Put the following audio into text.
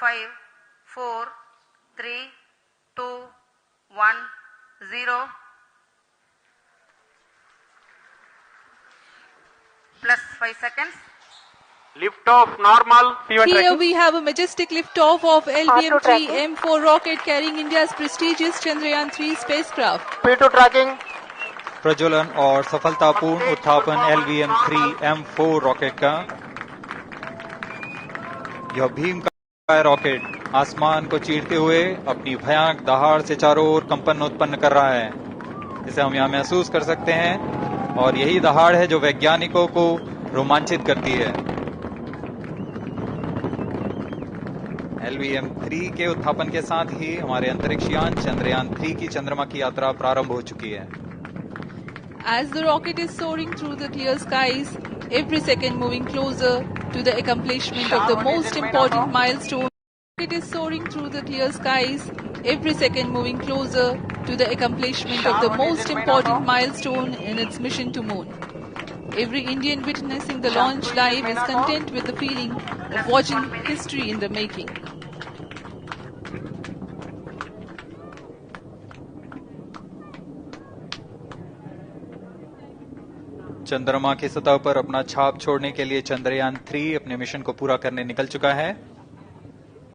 5, 4, 3, 2, 1, 0. Plus 5 seconds. Lift off normal. Here we have a majestic lift-off of LVM-3 M4 rocket carrying India's prestigious Chandrayaan 3 spacecraft. P2 tracking. प्रज्वलन और सफलतापूर्ण उत्थापन LVM-3 M4 rocket का। यह भीम का rocket आसमान को चीरते हुए अपनी भयानक दहाड़ से चारों ओर कंपन उत्पन्न कर रहा है। इसे हम यहाँ महसूस कर सकते हैं और यही दहाड़ है जो वैज्ञानिकों को रोमांचित करती है। LVM-3 के उत्थापन के साथ ही हमारे अंतरिक्ष यान चंद्रयान 3 की चंद्रमा की यात्रा प्रारंभ हो चुकी है। As the rocket is soaring through the clear skies, every second moving closer to the accomplishment of the most important milestone. It is soaring through the clear skies, every second moving closer to the accomplishment of the most important milestone in its mission to moon. Every Indian witnessing the launch live is content with the feeling of watching history in the making. चंद्रमा की सतह पर अपना छाप छोड़ने के लिए चंद्रयान 3 अपने मिशन को पूरा करने निकल चुका है।